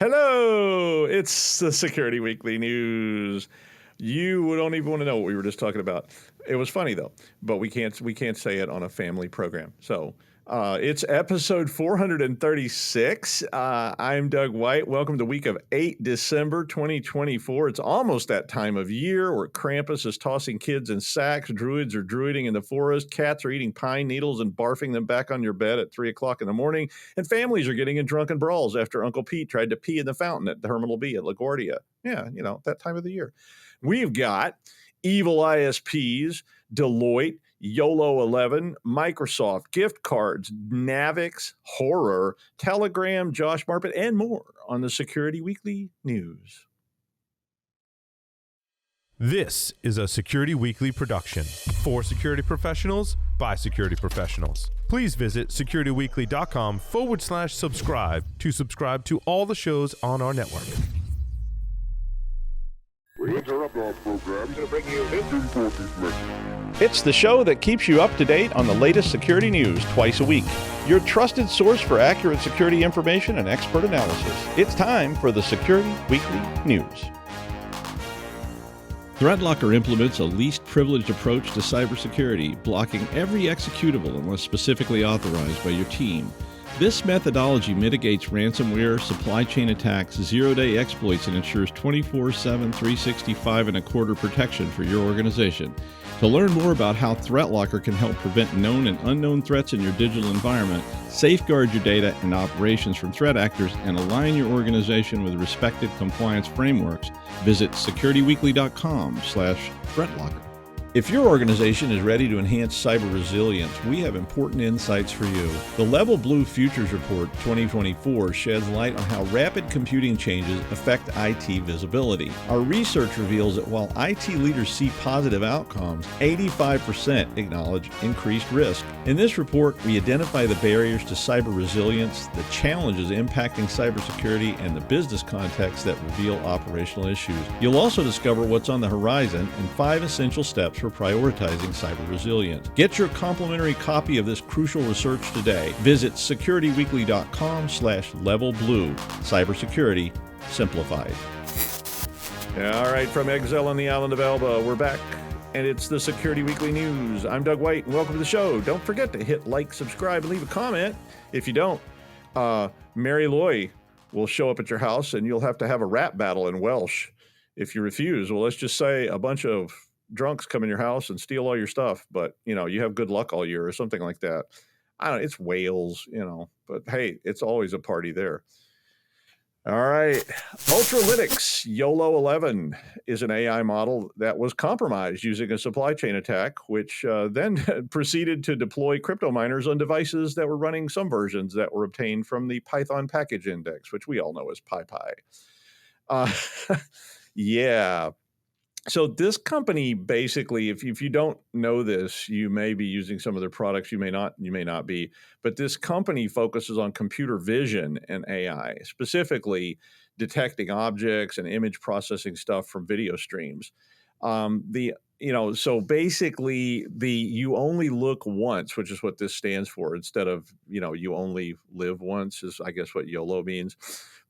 Hello, it's the Security Weekly News. You don't even want to know what we were just talking about. It was funny though, but we can't say it on a family program. So it's episode 436. I'm Doug White. Welcome to week of 8 December 2024. It's almost that time of year where Krampus is tossing kids in sacks, druids are druiding in the forest, cats are eating pine needles and barfing them back on your bed at 3 o'clock in the morning, and families are getting in drunken brawls after Uncle Pete tried to pee in the fountain at Terminal B at LaGuardia. Yeah, that time of the year. We've got evil ISPs, Deloitte, YOLO11, Microsoft, gift cards, Navix, horror, Telegram, Josh Marpet, and more on the Security Weekly News. This is a Security Weekly production for security professionals by security professionals. Please visit securityweekly.com/subscribe to subscribe to all the shows on our network. We interrupt our program to bring you this important message. It's the show that keeps you up to date on the latest security news twice a week. Your trusted source for accurate security information and expert analysis. It's time for the Security Weekly News. ThreatLocker implements a least privileged approach to cybersecurity, blocking every executable unless specifically authorized by your team. This methodology mitigates ransomware, supply chain attacks, zero-day exploits, and ensures 24/7, 365.25 protection for your organization. To learn more about how ThreatLocker can help prevent known and unknown threats in your digital environment, safeguard your data and operations from threat actors, and align your organization with respected compliance frameworks, visit securityweekly.com/ThreatLocker. If your organization is ready to enhance cyber resilience, we have important insights for you. The Level Blue Futures Report 2024 sheds light on how rapid computing changes affect IT visibility. Our research reveals that while IT leaders see positive outcomes, 85% acknowledge increased risk. In this report, we identify the barriers to cyber resilience, the challenges impacting cybersecurity, and the business context that reveal operational issues. You'll also discover what's on the horizon and 5 essential steps for prioritizing cyber resilience. Get your complimentary copy of this crucial research today. Visit securityweekly.com/levelblue. Cybersecurity simplified. All right, from Exile on the island of Elba, we're back, and it's the Security Weekly News. I'm Doug White, and welcome to the show. Don't forget to hit like, subscribe, and leave a comment. If you don't, Mary Loy will show up at your house, and you'll have to have a rap battle in Welsh. If you refuse, well, let's just say a bunch of drunks come in your house and steal all your stuff, but you have good luck all year or something like that. I don't know, it's Wales, but hey, it's always a party there. All right. Ultralytics YOLO11 is an AI model that was compromised using a supply chain attack, which then proceeded to deploy crypto miners on devices that were running some versions that were obtained from the Python package index, which we all know as PyPy. Yeah. So this company basically, if you don't know this, you may be using some of their products, you may not be, but this company focuses on computer vision and AI, specifically detecting objects and image processing stuff from video streams. So basically you only look once, which is what this stands for, instead of, you only live once is, I guess, what YOLO means.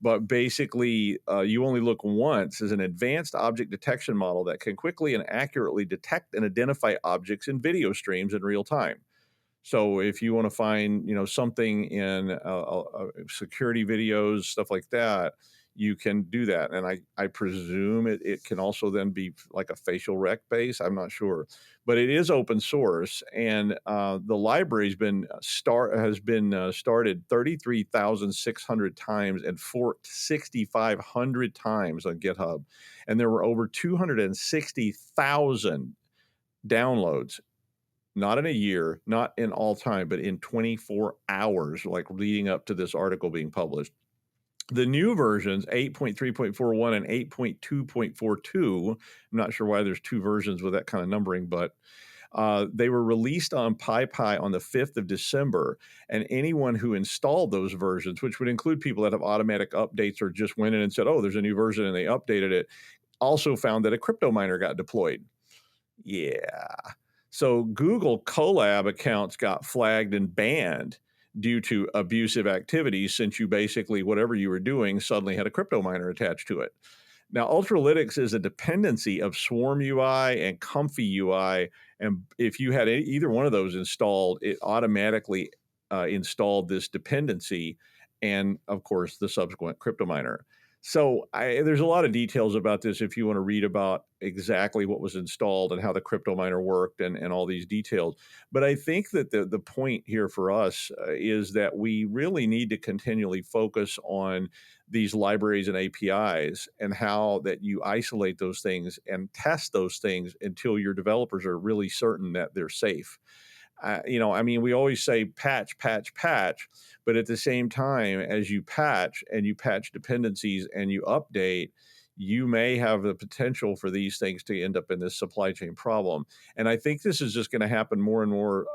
But basically, you only look once is an advanced object detection model that can quickly and accurately detect and identify objects in video streams in real time. So if you want to find, something in security videos, stuff like that, you can do that. And I presume it can also then be like a facial rec base. I'm not sure, but it is open source, and the library has been started 33,600 times and forked 6,500 times on GitHub, and there were over 260,000 downloads. Not in a year, not in all time, but in 24 hours, like leading up to this article being published. The new versions, 8.3.41 and 8.2.42, I'm not sure why there's two versions with that kind of numbering, but they were released on PyPy on the 5th of December, and anyone who installed those versions, which would include people that have automatic updates or just went in and said, oh, there's a new version, and they updated it, also found that a crypto miner got deployed. Yeah. So Google Colab accounts got flagged and banned. due to abusive activities, since you basically, whatever you were doing, suddenly had a crypto miner attached to it. Now, Ultralytics is a dependency of Swarm UI and Comfy UI. And if you had either one of those installed, it automatically installed this dependency and, of course, the subsequent crypto miner. So there's a lot of details about this if you want to read about exactly what was installed and how the crypto miner worked and all these details. But I think that the point here for us is that we really need to continually focus on these libraries and APIs and how that you isolate those things and test those things until your developers are really certain that they're safe. I mean, we always say patch, patch, patch, but at the same time, as you patch and you patch dependencies and you update, you may have the potential for these things to end up in this supply chain problem. And I think this is just going to happen more and more,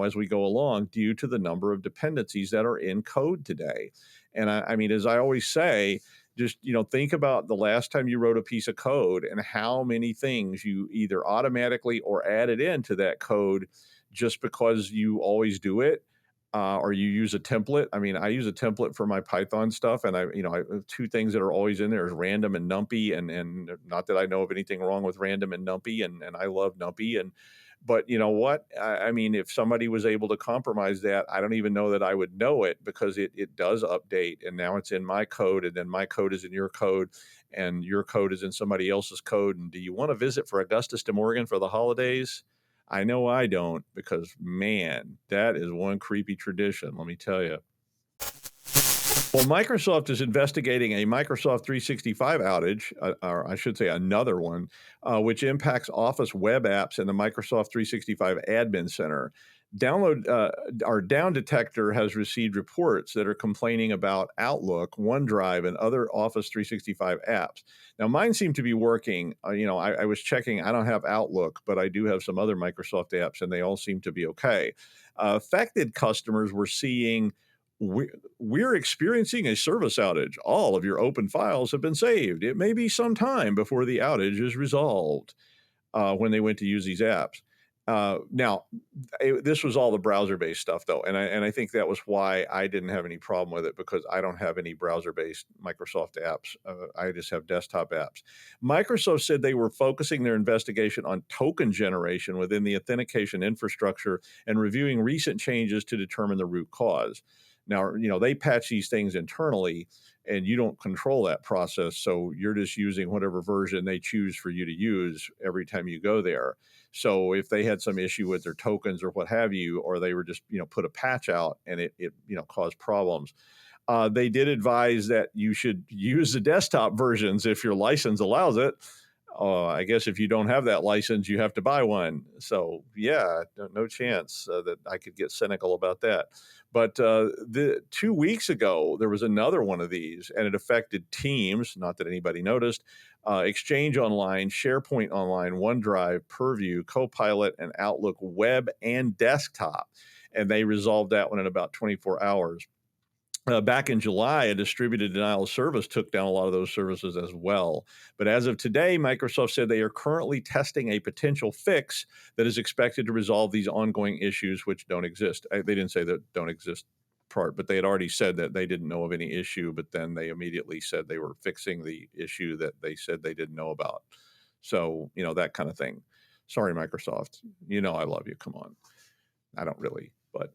as we go along, due to the number of dependencies that are in code today. And I mean, as I always say, just think about the last time you wrote a piece of code and how many things you either automatically or added into that code just because you always do it, or you use a template. I mean, I use a template for my Python stuff, and I two things that are always in there is random and numpy, and not that I know of anything wrong with random and numpy, and I love numpy, but you know what? I mean, if somebody was able to compromise that, I don't even know that I would know it, because it does update, and now it's in my code, and then my code is in your code, and your code is in somebody else's code. And do you want to visit for Augustus de Morgan for the holidays? I know I don't, because man, that is one creepy tradition, let me tell you. Well, Microsoft is investigating a Microsoft 365 outage, or I should say another one, which impacts Office web apps in the Microsoft 365 Admin Center. Our Down Detector has received reports that are complaining about Outlook, OneDrive, and other Office 365 apps. Now, mine seem to be working. I was checking. I don't have Outlook, but I do have some other Microsoft apps, and they all seem to be okay. Affected customers were seeing, we're experiencing a service outage. All of your open files have been saved. It may be some time before the outage is resolved, when they went to use these apps. Now, this was all the browser-based stuff, though, and I think that was why I didn't have any problem with it, because I don't have any browser-based Microsoft apps. I just have desktop apps. Microsoft said they were focusing their investigation on token generation within the authentication infrastructure and reviewing recent changes to determine the root cause. Now, they patch these things internally, and you don't control that process, so you're just using whatever version they choose for you to use every time you go there. So if they had some issue with their tokens or what have you, or they were just, put a patch out and it caused problems, they did advise that you should use the desktop versions if your license allows it. I guess if you don't have that license, you have to buy one. So yeah, no chance that I could get cynical about that. But 2 weeks ago, there was another one of these, and it affected Teams. Not that anybody noticed. Exchange Online, SharePoint Online, OneDrive, Purview, Copilot, and Outlook web and desktop. And they resolved that one in about 24 hours. Back in July, a distributed denial of service took down a lot of those services as well. But as of today, Microsoft said they are currently testing a potential fix that is expected to resolve these ongoing issues, which don't exist. They didn't say that don't exist part, but they had already said that they didn't know of any issue, but then they immediately said they were fixing the issue that they said they didn't know about. So, that kind of thing. Sorry, Microsoft. I love you. Come on. I don't really, but,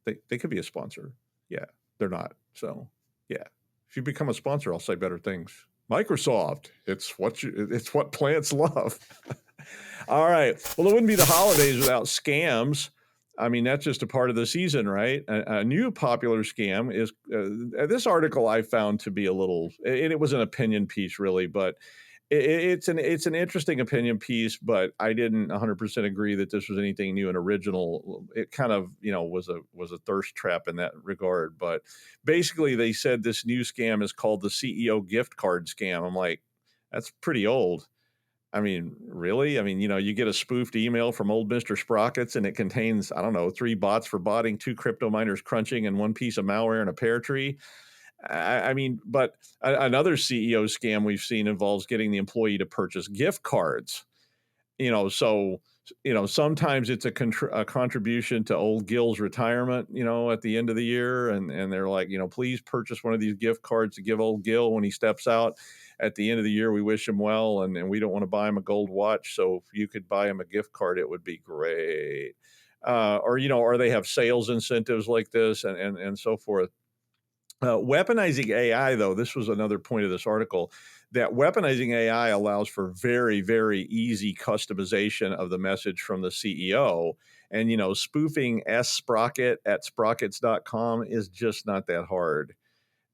they could be a sponsor. Yeah. They're not. So, yeah. If you become a sponsor, I'll say better things. Microsoft, it's what plants love. All right. Well, it wouldn't be the holidays without scams. I mean, that's just a part of the season, right? A new popular scam is this article I found to be a little, and it was an opinion piece, really, but it's an interesting opinion piece, but I didn't 100% agree that this was anything new and original. It kind of, was a thirst trap in that regard. But basically, they said this new scam is called the CEO gift card scam. I'm like, that's pretty old. I mean, really? I mean, you get a spoofed email from old Mr. Sprockets, and it contains, I don't know, 3 bots for botting, 2 crypto miners crunching, and 1 piece of malware in a pear tree. I mean, but another CEO scam we've seen involves getting the employee to purchase gift cards. So Sometimes it's a contribution to old Gil's retirement, at the end of the year. And they're like, please purchase one of these gift cards to give old Gil when he steps out at the end of the year. We wish him well. And we don't want to buy him a gold watch. So if you could buy him a gift card, it would be great. Or they have sales incentives like this and so forth. Weaponizing AI, though, this was another point of this article, that weaponizing AI allows for very, very easy customization of the message from the CEO. And, spoofing Sprocket at sprockets.com is just not that hard.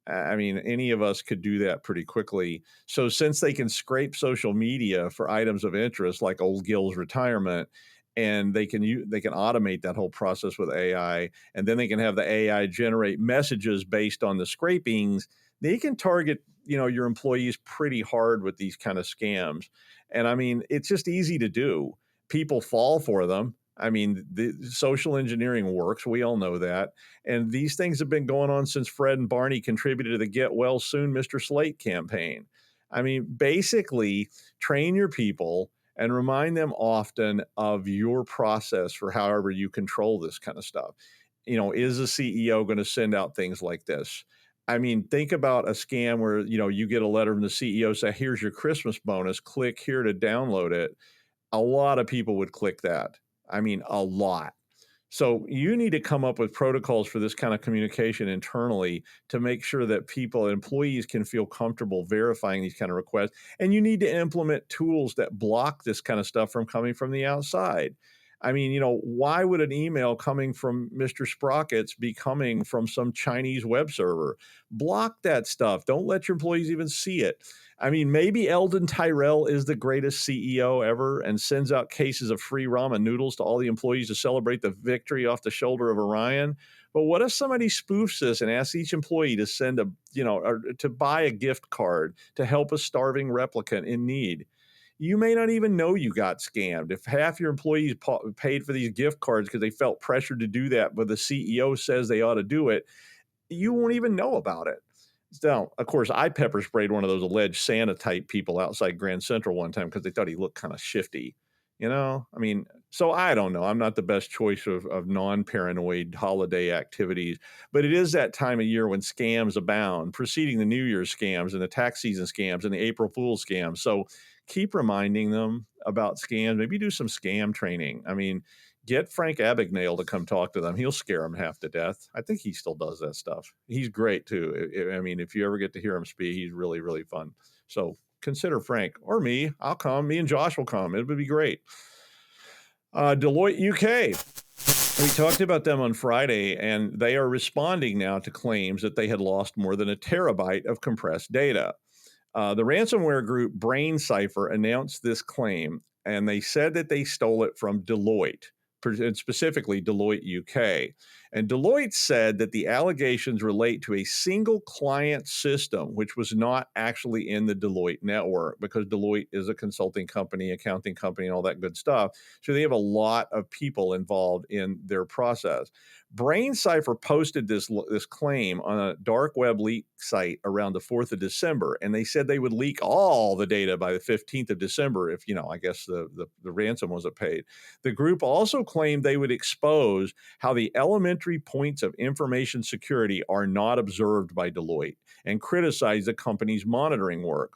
I mean, any of us could do that pretty quickly. So since they can scrape social media for items of interest like old Gil's retirement, and they can automate that whole process with AI, and then they can have the AI generate messages based on the scrapings, they can target, your employees pretty hard with these kind of scams. And I mean, it's just easy to do. People fall for them. I mean, the social engineering works. We all know that. And these things have been going on since Fred and Barney contributed to the Get Well Soon, Mr. Slate campaign. I mean, basically, train your people and remind them often of your process for however you control this kind of stuff. Is a CEO going to send out things like this? I mean, think about a scam where, you get a letter from the CEO say, here's your Christmas bonus, click here to download it. A lot of people would click that. I mean, a lot. So you need to come up with protocols for this kind of communication internally to make sure that employees can feel comfortable verifying these kind of requests. And you need to implement tools that block this kind of stuff from coming from the outside. I mean, why would an email coming from Mr. Sprockets be coming from some Chinese web server? Block that stuff. Don't let your employees even see it. I mean, maybe Eldon Tyrell is the greatest CEO ever and sends out cases of free ramen noodles to all the employees to celebrate the victory off the shoulder of Orion. But what if somebody spoofs this and asks each employee to send or to buy a gift card to help a starving replicant in need? You may not even know you got scammed. If half your employees paid for these gift cards because they felt pressured to do that, but the CEO says they ought to do it, you won't even know about it. So, of course, I pepper sprayed one of those alleged Santa type people outside Grand Central one time because they thought he looked kind of shifty. I mean, so I don't know. I'm not the best choice of non-paranoid holiday activities, but it is that time of year when scams abound, preceding the New Year's scams and the tax season scams and the April Fool's scams. So keep reminding them about scams. Maybe do some scam training. I mean, get Frank Abagnale to come talk to them. He'll scare them half to death. I think he still does that stuff. He's great too. I mean, if you ever get to hear him speak, he's really, really fun. So consider Frank or me. I'll come. Me and Josh will come. It would be great. Deloitte UK. We talked about them on Friday, and they are responding now to claims that they had lost more than a terabyte of compressed data. The ransomware group BrainCipher announced this claim, and they said that they stole it from Deloitte, and specifically Deloitte UK. And Deloitte said that the allegations relate to a single client system, which was not actually in the Deloitte network, because Deloitte is a consulting company, accounting company, and all that good stuff. So they have a lot of people involved in their process. BrainCipher posted this claim on a dark web leak site around the 4th of December, and they said they would leak all the data by the 15th of December if, I guess the ransom wasn't paid. The group also claimed they would expose how the elementary points of information security are not observed by Deloitte and criticize the company's monitoring work,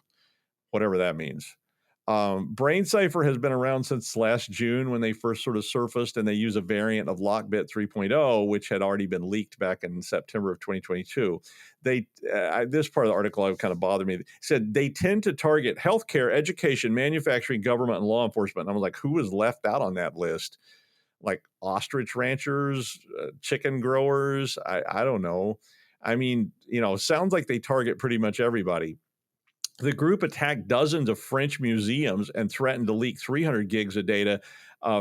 whatever that means. BrainCipher has been around since last June when they first sort of surfaced, and they use a variant of Lockbit 3.0, which had already been leaked back in September of 2022. This part of the article kind of bothered me. It said they tend to target healthcare, education, manufacturing, government, and law enforcement. And I was like, who was left out on that list? Like ostrich ranchers, chicken growers? I don't know. I mean, sounds like they target pretty much everybody. The group attacked dozens of French museums and threatened to leak 300 gigs of data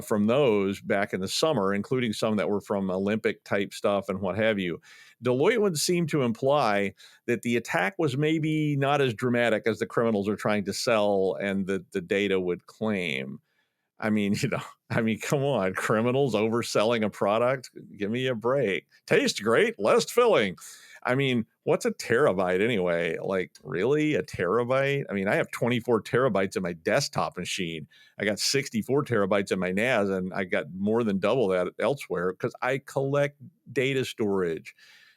from those back in the summer, including some that were from Olympic type stuff and what have you. Deloitte would seem to imply that the attack was maybe not as dramatic as the criminals are trying to sell and that the data would claim. I mean, come on, criminals overselling a product? Give me a break. Tastes great, less filling. I mean, what's a terabyte anyway? Like, really? A terabyte? I mean, I have 24 terabytes in my desktop machine. I got 64 terabytes in my NAS, and I got more than double that elsewhere because I collect data storage.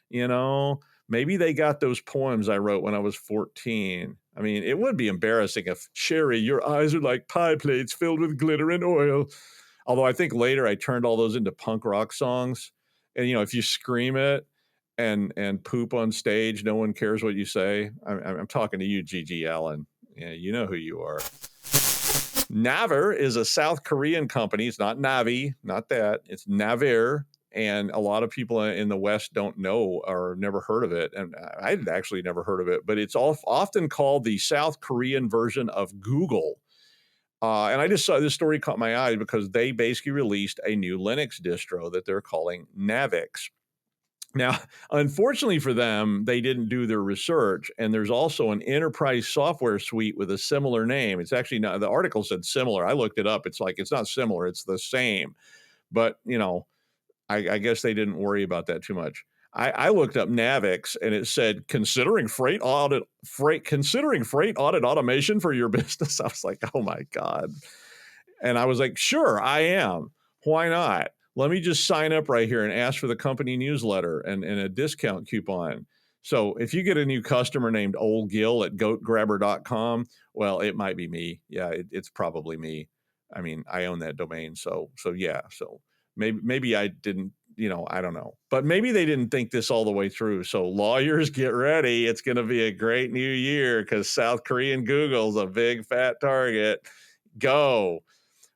You know, maybe they got those poems I wrote when I was 14. I mean, it would be embarrassing if, Sherry, your eyes are like pie plates filled with glitter and oil. Although I think later I turned all those into punk rock songs. And, you know, if you scream it and poop on stage, no one cares what you say. I'm talking to you, Gigi Allen. Yeah, you know who you are. Naver is a South Korean company. It's not Navi, not that. It's Naver. And a lot of people in the West don't know or never heard of it. And I'd actually never heard of it, but it's often called the South Korean version of Google. And I just saw this story caught my eye because they basically released a new Linux distro that they're calling Navix. Now, unfortunately for them, they didn't do their research, and there's also an enterprise software suite with a similar name. It's actually not, the article said similar. I looked it up. It's like, it's not similar, it's the same. But, you know, I guess they didn't worry about that too much. I looked up Navix and it said, considering freight audit automation for your business. I was like, oh my God. And I was like, sure, I am. Why not? Let me just sign up right here and ask for the company newsletter and a discount coupon. So if you get a new customer named Old Gil at goatgrabber.com, well, it might be me. Yeah, it's probably me. I mean, I own that domain. So yeah. So maybe I didn't, you know, I don't know. But maybe they didn't think this all the way through. So lawyers, get ready. It's going to be a great new year because South Korean Google's a big fat target. Go.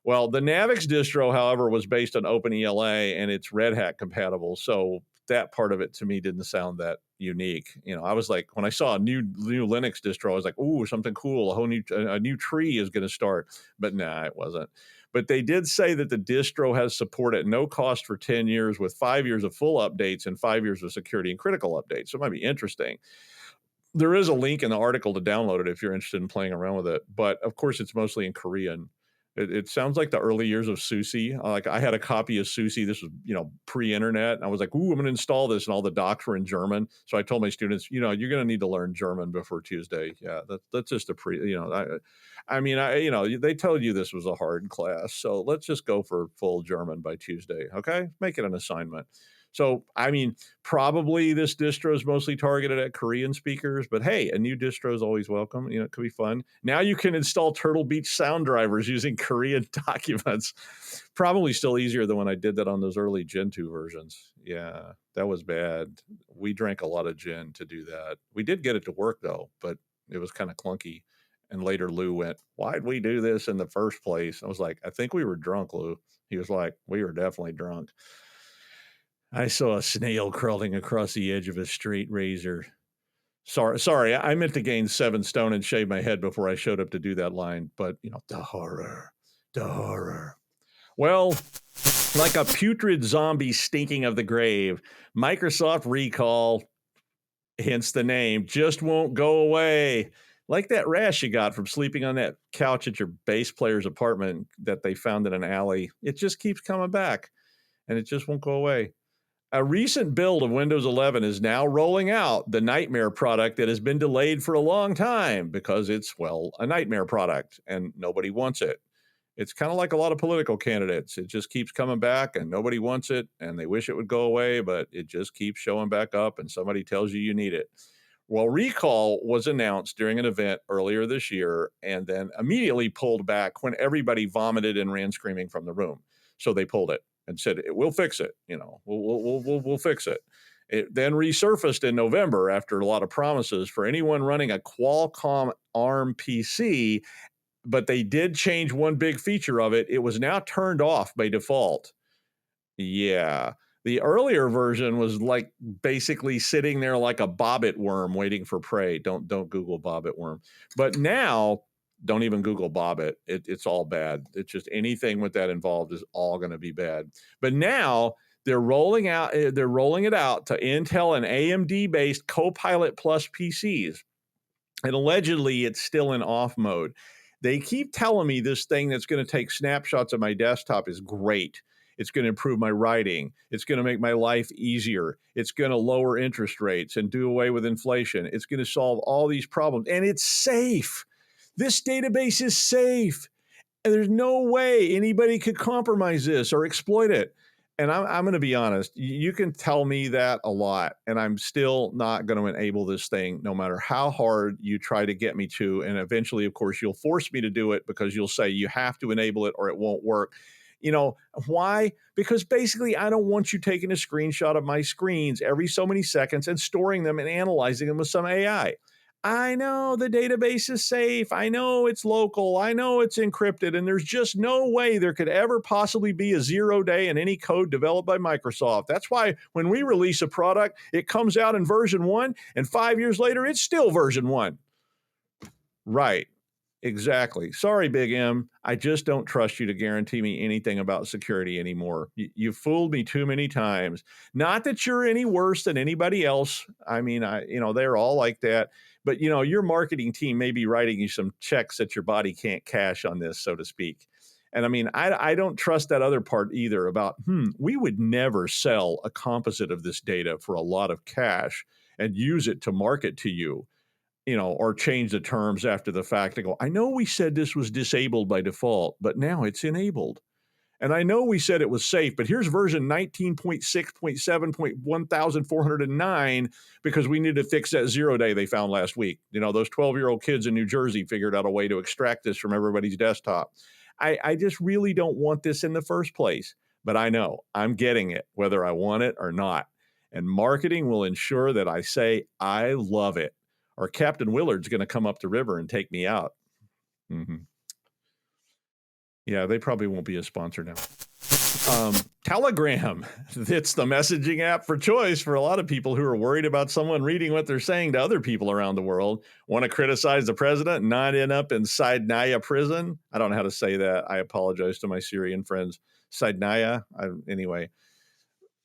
Well, the Navix distro, however, was based on OpenELA and it's Red Hat compatible. So that part of it to me didn't sound that unique. You know, I was like, when I saw a new Linux distro, I was like, ooh, something cool. A new tree is going to start. But nah, it wasn't. But they did say that the distro has support at no cost for 10 years with 5 years of full updates and 5 years of security and critical updates. So it might be interesting. There is a link in the article to download it if you're interested in playing around with it. But of course, it's mostly in Korean. It sounds like the early years of SUSE. Like I had a copy of SUSE. This was, you know, pre-internet. I was like, ooh, I'm going to install this. And all the docs were in German. So I told my students, you know, you're going to need to learn German before Tuesday. Yeah, that's just I mean, you know, they told you this was a hard class. So let's just go for full German by Tuesday. Okay. Make it an assignment. So, I mean, probably this distro is mostly targeted at Korean speakers, but hey, a new distro is always welcome. You know, it could be fun. Now you can install Turtle Beach sound drivers using Korean documents. Probably still easier than when I did that on those early Gen 2 versions. Yeah, that was bad. We drank a lot of gin to do that. We did get it to work though, but it was kind of clunky. And later Lou went, why'd we do this in the first place? I was like, I think we were drunk, Lou. He was like, we were definitely drunk. I saw a snail crawling across the edge of a straight razor. Sorry, I meant to gain 7 stone and shave my head before I showed up to do that line. But, you know, the horror. Well, like a putrid zombie stinking of the grave, Microsoft recall, hence the name, just won't go away. Like that rash you got from sleeping on that couch at your bass player's apartment that they found in an alley. It just keeps coming back, and it just won't go away. A recent build of Windows 11 is now rolling out the Nightmare product that has been delayed for a long time because it's, well, a Nightmare product and nobody wants it. It's kind of like a lot of political candidates. It just keeps coming back and nobody wants it and they wish it would go away, but it just keeps showing back up and somebody tells you need it. Well, recall was announced during an event earlier this year and then immediately pulled back when everybody vomited and ran screaming from the room. So they pulled it and said, we'll fix it. You know, we'll fix it. It then resurfaced in November after a lot of promises for anyone running a Qualcomm ARM PC, but they did change one big feature of it. It was now turned off by default. Yeah. The earlier version was like basically sitting there like a bobbit worm waiting for prey. Don't Google bobbit worm. But now, don't even Google bobbit. It's all bad. It's just anything with that involved is all going to be bad. But now they're rolling it out to Intel and AMD based Copilot Plus PCs. And allegedly it's still in off mode. They keep telling me this thing that's going to take snapshots of my desktop is great. It's going to improve my writing. It's going to make my life easier. It's going to lower interest rates and do away with inflation. It's going to solve all these problems. And it's safe. This database is safe. And there's no way anybody could compromise this or exploit it. And I'm going to be honest, you can tell me that a lot, and I'm still not going to enable this thing, no matter how hard you try to get me to. And eventually, of course, you'll force me to do it because you'll say you have to enable it or it won't work. You know, why? Because basically, I don't want you taking a screenshot of my screens every so many seconds and storing them and analyzing them with some AI. I know the database is safe. I know it's local. I know it's encrypted. And there's just no way there could ever possibly be a 0 day in any code developed by Microsoft. That's why when we release a product, it comes out in version 1, and 5 years later, it's still version 1. Right. Exactly. Sorry, Big M. I just don't trust you to guarantee me anything about security anymore. You've fooled me too many times. Not that you're any worse than anybody else. I mean, they're all like that. But, your marketing team may be writing you some checks that your body can't cash on this, so to speak. And I mean, I don't trust that other part either about, we would never sell a composite of this data for a lot of cash and use it to market to you. Or change the terms after the fact and go, I know we said this was disabled by default, but now it's enabled. And I know we said it was safe, but here's version 19.6.7.1409 because we need to fix that 0 day they found last week. Those 12-year-old kids in New Jersey figured out a way to extract this from everybody's desktop. I just really don't want this in the first place, but I know I'm getting it, whether I want it or not. And marketing will ensure that I say, I love it. Or Captain Willard's going to come up the river and take me out. Yeah, they probably won't be a sponsor now. Telegram. It's the messaging app for choice for a lot of people who are worried about someone reading what they're saying to other people around the world, want to criticize the president and not end up in Sidnaya prison. I don't know how to say that. I apologize to my Syrian friends. Sidnaya. Anyway,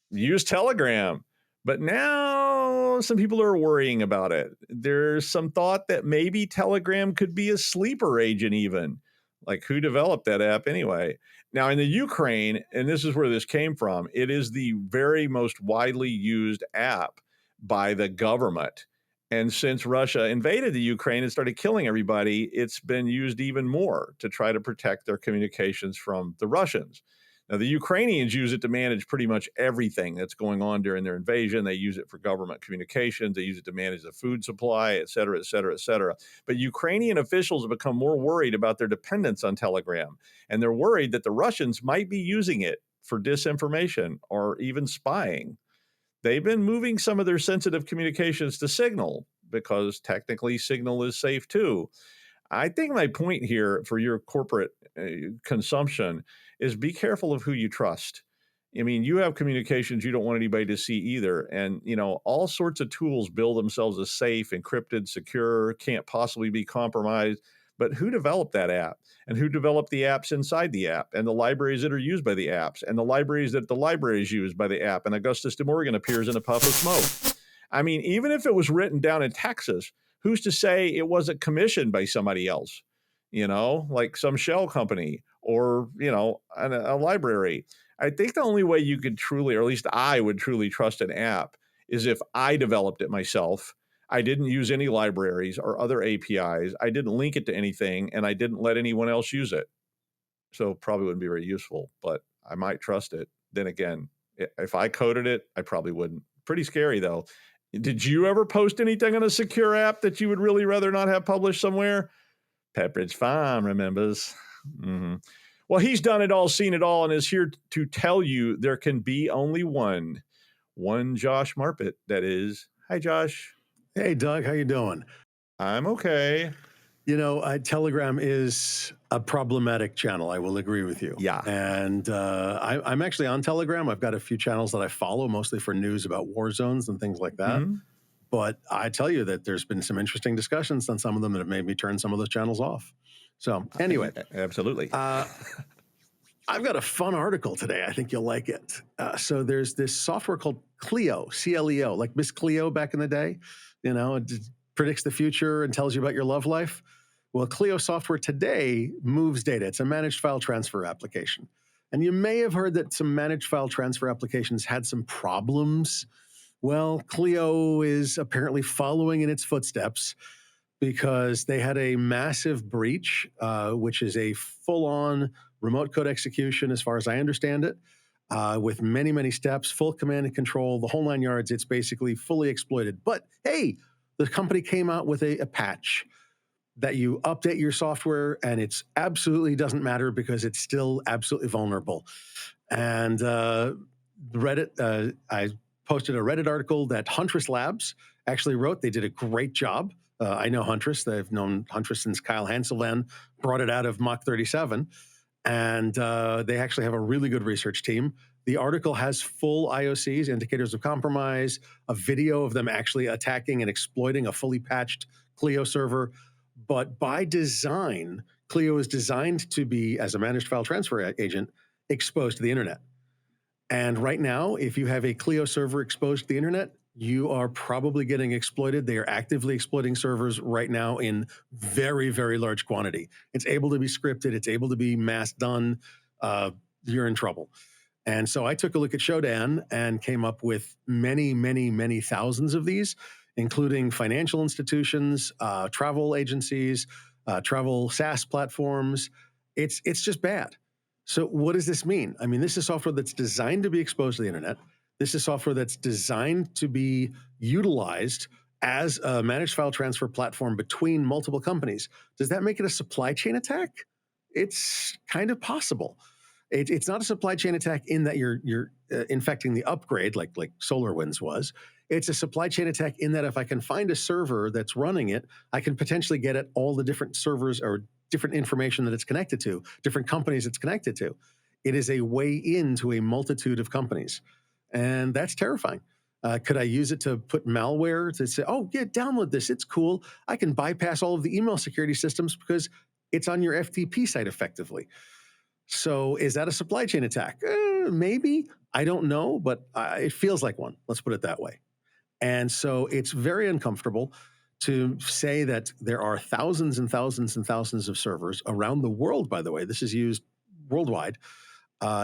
use Telegram. But now some people are worrying about it. There's some thought that maybe Telegram could be a sleeper agent even. Like, who developed that app anyway? Now, in the Ukraine, and this is where this came from, it is the very most widely used app by the government. And since Russia invaded the Ukraine and started killing everybody, it's been used even more to try to protect their communications from the Russians. Now, the Ukrainians use it to manage pretty much everything that's going on during their invasion. They use it for government communications. They use it to manage the food supply, et cetera, et cetera, et cetera. But Ukrainian officials have become more worried about their dependence on Telegram. And they're worried that the Russians might be using it for disinformation or even spying. They've been moving some of their sensitive communications to Signal because technically Signal is safe too. I think my point here for your corporate consumption is be careful of who you trust. I mean, you have communications you don't want anybody to see either. And, all sorts of tools build themselves as safe, encrypted, secure, can't possibly be compromised. But who developed that app? And who developed the apps inside the app? And the libraries that are used by the apps? And the libraries that the libraries use by the app? And Augustus de Morgan appears in a puff of smoke. I mean, even if it was written down in Texas, who's to say it wasn't commissioned by somebody else? Like some shell company or, a library. I think the only way you could truly, or at least I would truly trust an app is if I developed it myself. I didn't use any libraries or other APIs. I didn't link it to anything, and I didn't let anyone else use it. So probably wouldn't be very useful, but I might trust it. Then again, if I coded it, I probably wouldn't. Pretty scary, though. Did you ever post anything on a secure app that you would really rather not have published somewhere? Pepperidge Farm remembers. Well, he's done it all, seen it all, and is here to tell you there can be only one Josh Marpet, that is. Hi, Josh. Hey, Doug, how you doing? I'm okay. Telegram is a problematic channel. I will agree with you. Yeah. And I'm actually on Telegram. I've got a few channels that I follow, mostly for news about war zones and things like that. But I tell you that there's been some interesting discussions on some of them that have made me turn some of those channels off. So anyway. Absolutely. I've got a fun article today. I think you'll like it. So there's this software called Cleo, C-L-E-O, like Miss Cleo back in the day. It predicts the future and tells you about your love life. Well, Cleo software today moves data. It's a managed file transfer application. And you may have heard that some managed file transfer applications had some problems. Well, Cleo is apparently following in its footsteps because they had a massive breach, which is a full-on remote code execution, as far as I understand it, with many, many steps, full command and control, the whole 9 yards. It's basically fully exploited. But hey, the company came out with a patch that you update your software, and it's absolutely doesn't matter because it's still absolutely vulnerable. And Reddit, I posted a Reddit article that Huntress Labs actually wrote. They did a great job. I know Huntress. They've known Huntress since Kyle Hanselvan brought it out of Mach 37. And they actually have a really good research team. The article has full IOCs, indicators of compromise, a video of them actually attacking and exploiting a fully patched Cleo server. But by design, Cleo is designed to be, as a managed file transfer agent, exposed to the internet. And right now, if you have a Cleo server exposed to the internet, you are probably getting exploited. They are actively exploiting servers right now in very, very large quantity. It's able to be scripted. It's able to be mass done. You're in trouble. And so I took a look at Shodan and came up with many, many, many thousands of these, including financial institutions, travel agencies, travel SaaS platforms. It's just bad. So what does this mean? I mean, this is software that's designed to be exposed to the internet. This is software that's designed to be utilized as a managed file transfer platform between multiple companies. Does that make it a supply chain attack? It's kind of possible. It's not a supply chain attack in that you're infecting the upgrade like SolarWinds was. It's a supply chain attack in that if I can find a server that's running it, I can potentially get at all the different servers or different information that it's connected to, different companies it's connected to. It is a way into a multitude of companies. And that's terrifying. Could I use it to put malware to say, oh, yeah, download this. It's cool. I can bypass all of the email security systems because it's on your FTP site effectively. So is that a supply chain attack? Maybe. I don't know, but it feels like one. Let's put it that way. And so it's very uncomfortable to say that there are thousands and thousands and thousands of servers around the world, by the way. This is used worldwide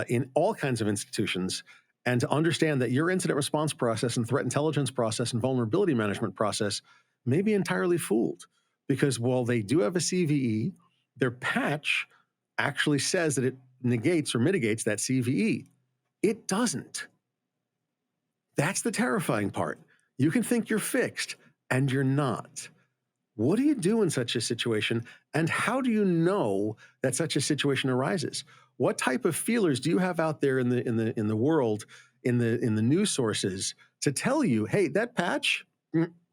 in all kinds of institutions. And to understand that your incident response process and threat intelligence process and vulnerability management process may be entirely fooled. Because while they do have a CVE, their patch actually says that it negates or mitigates that CVE. It doesn't. That's the terrifying part. You can think you're fixed, and you're not. What do you do in such a situation, and how do you know that such a situation arises? What type of feelers do you have out there in the world, in the news sources to tell you, hey, that patch,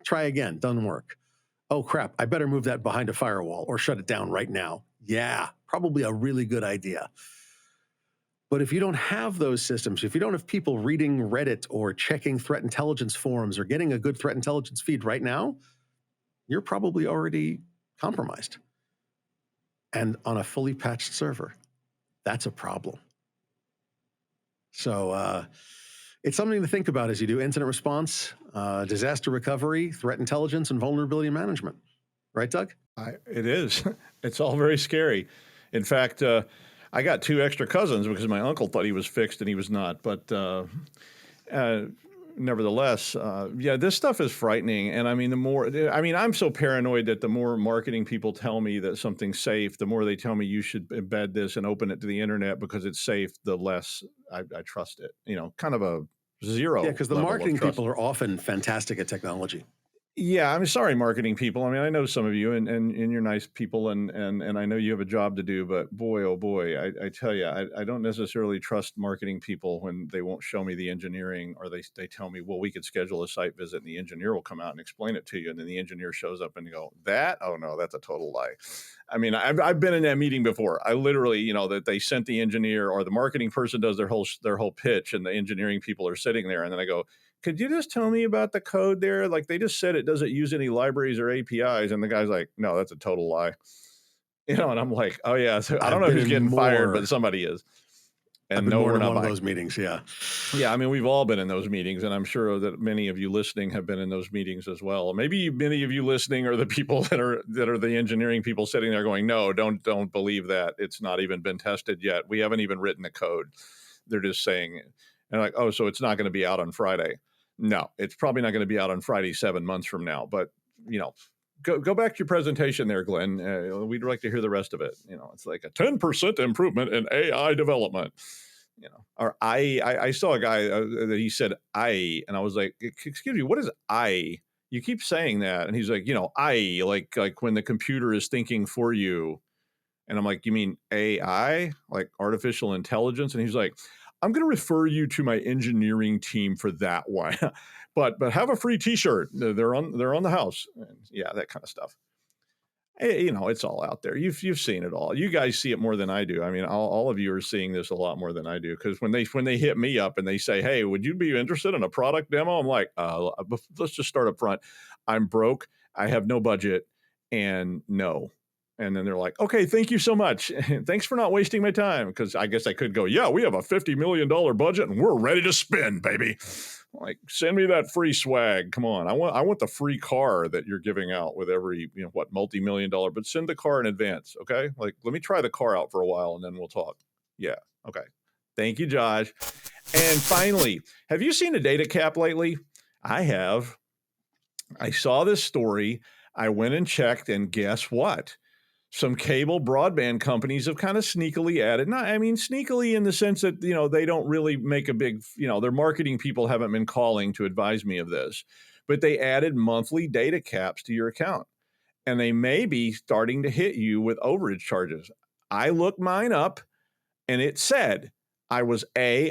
try again, doesn't work. Oh crap, I better move that behind a firewall or shut it down right now. Yeah, probably a really good idea. But if you don't have those systems, if you don't have people reading Reddit or checking threat intelligence forums or getting a good threat intelligence feed right now, you're probably already compromised. And on a fully patched server, that's a problem. So it's something to think about as you do incident response, disaster recovery, threat intelligence, and vulnerability management. Right, Doug? It is. It's all very scary. In fact, I got 2 extra cousins because my uncle thought he was fixed and he was not. But nevertheless, yeah, this stuff is frightening. And I mean, I'm so paranoid that the more marketing people tell me that something's safe, the more they tell me you should embed this and open it to the internet because it's safe, the less I trust it. You know, kind of a zero. Yeah, because the marketing people are often fantastic at technology. Yeah, I'm sorry, marketing people. I mean, I know some of you, and you're nice people, and I know you have a job to do. But boy, oh boy, I tell you, I don't necessarily trust marketing people when they won't show me the engineering, or they tell me, well, we could schedule a site visit, and the engineer will come out and explain it to you, and then the engineer shows up and you go, that? Oh no, that's a total lie. I mean, I've been in that meeting before. I literally, that they sent the engineer, or the marketing person does their whole pitch, and the engineering people are sitting there, and then I go, could you just tell me about the code there? Like they just said it doesn't use any libraries or APIs. And the guy's like, no, that's a total lie. And I'm like, oh yeah. So I don't know who's getting fired, but somebody is. And I've been no, more we're in not one of buying. those meetings. Yeah. Yeah, I mean, we've all been in those meetings, and I'm sure that many of you listening have been in those meetings as well. Maybe many of you listening are the people that are the engineering people sitting there going, "No, don't believe that. It's not even been tested yet. We haven't even written the code." They're just saying, and like, "Oh, so it's not going to be out on Friday." No, it's probably not going to be out on Friday 7 months from now. But you know, go back to your presentation there, Glenn. We'd like to hear the rest of it. You know, it's like a 10% improvement in AI development. You know, or I saw a guy that he said and I was like, excuse me, what is I? You keep saying that, and he's like, you know, I like when the computer is thinking for you, and I'm like, you mean AI, like artificial intelligence? And he's like, I'm going to refer you to my engineering team for that one, but have a free T-shirt. They're on the house, and yeah, that kind of stuff. You know, it's all out there. You've seen it all. You guys see it more than I do. I mean, all of you are seeing this a lot more than I do. Because when they hit me up and they say, "Hey, would you be interested in a product demo?" I'm like, let's just start up front. I'm broke. I have no budget, and no. And then they're like, "Okay, thank you so much. Thanks for not wasting my time." Because I guess I could go, "Yeah, we have a $50 million budget, and we're ready to spend, baby." Like, send me that free swag. Come on. I want the free car that you're giving out with every, multi-million dollar, but send the car in advance. Okay. Like, let me try the car out for a while and then we'll talk. Yeah. Okay. Thank you, Josh. And finally, have you seen a data cap lately? I have. I saw this story. I went and checked, and guess what? Some cable broadband companies have kind of sneakily added, sneakily in the sense that, they don't really make a big, their marketing people haven't been calling to advise me of this, but they added monthly data caps to your account, and they may be starting to hit you with overage charges. I looked mine up, and it said I was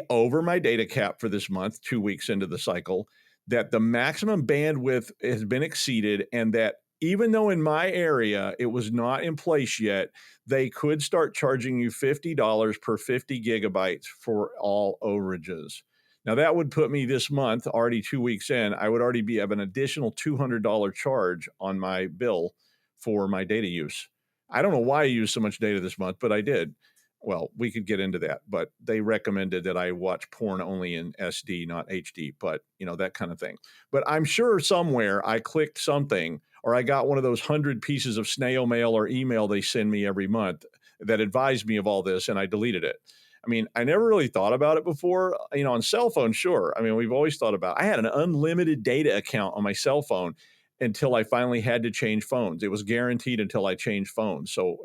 over my data cap for this month, 2 weeks into the cycle, that the maximum bandwidth has been exceeded, and that even though in my area it was not in place yet, they could start charging you $50 per 50 gigabytes for all overages. Now that would put me this month, already 2 weeks in, I would already have an additional $200 charge on my bill for my data use. I don't know why I used so much data this month, but I did. Well, we could get into that, but they recommended that I watch porn only in SD, not HD, but that kind of thing. But I'm sure somewhere I clicked something, or I got one of those 100 pieces of snail mail or email they send me every month that advised me of all this, and I deleted it. I mean, I never really thought about it before. On cell phone, sure. I mean, we've always thought about it. I had an unlimited data account on my cell phone until I finally had to change phones. It was guaranteed until I changed phones. So,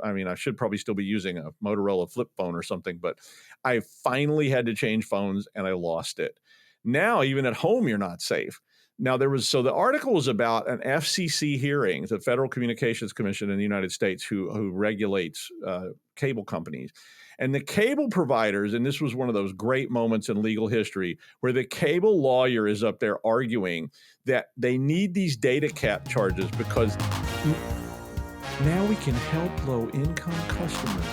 I should probably still be using a Motorola flip phone or something, but I finally had to change phones and I lost it. Now, even at home, you're not safe. Now, the article was about an FCC hearing, the Federal Communications Commission in the United States, who regulates cable companies. And the cable providers, and this was one of those great moments in legal history where the cable lawyer is up there arguing that they need these data cap charges because now we can help low-income customers.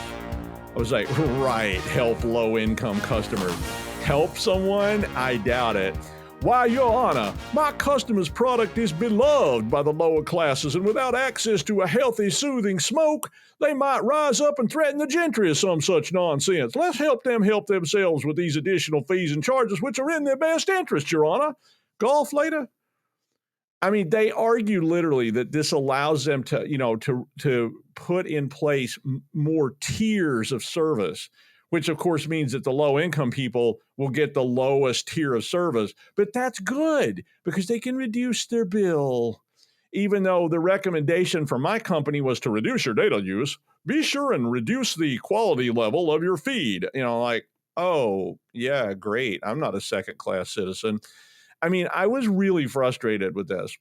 I was like, right, help low-income customers. Help someone? I doubt it. Why, Your Honor, my customer's product is beloved by the lower classes, and without access to a healthy, soothing smoke, they might rise up and threaten the gentry or some such nonsense. Let's help them help themselves with these additional fees and charges, which are in their best interest, Your Honor. Golf later? I mean, they argue literally that this allows them to put in place more tiers of service, which of course means that the low income people will get the lowest tier of service. But that's good because they can reduce their bill. Even though the recommendation from my company was to reduce your data use, be sure and reduce the quality level of your feed. Oh, yeah, great. I'm not a second-class citizen. I mean, I was really frustrated with this.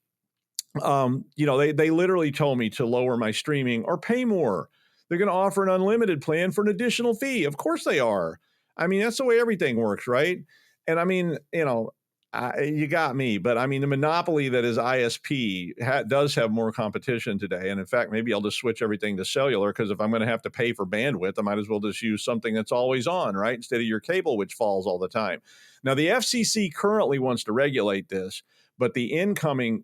They literally told me to lower my streaming or pay more. They're going to offer an unlimited plan for an additional fee. Of course they are. I mean, that's the way everything works, right? And I mean, you got me, but I mean, the monopoly that is ISP does have more competition today. And in fact, maybe I'll just switch everything to cellular because if I'm going to have to pay for bandwidth, I might as well just use something that's always on, right? Instead of your cable, which falls all the time. Now, the FCC currently wants to regulate this, but the incoming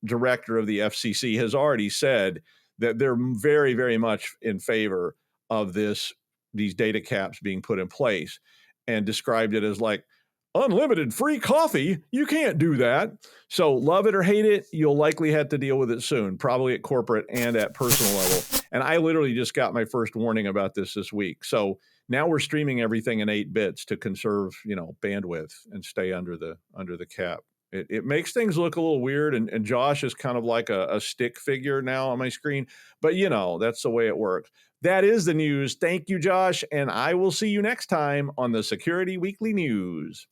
director of the FCC has already said that they're very, very much in favor of this these data caps being put in place and described it as like, unlimited free coffee. You can't do that. So love it or hate it, you'll likely have to deal with it soon, probably at corporate and at personal level. And I literally just got my first warning about this week. So now we're streaming everything in 8 bits to conserve, bandwidth and stay under the cap. It makes things look a little weird, and Josh is kind of like a stick figure now on my screen, but that's the way it works. That is the news. Thank you, Josh, and I will see you next time on the Security Weekly News.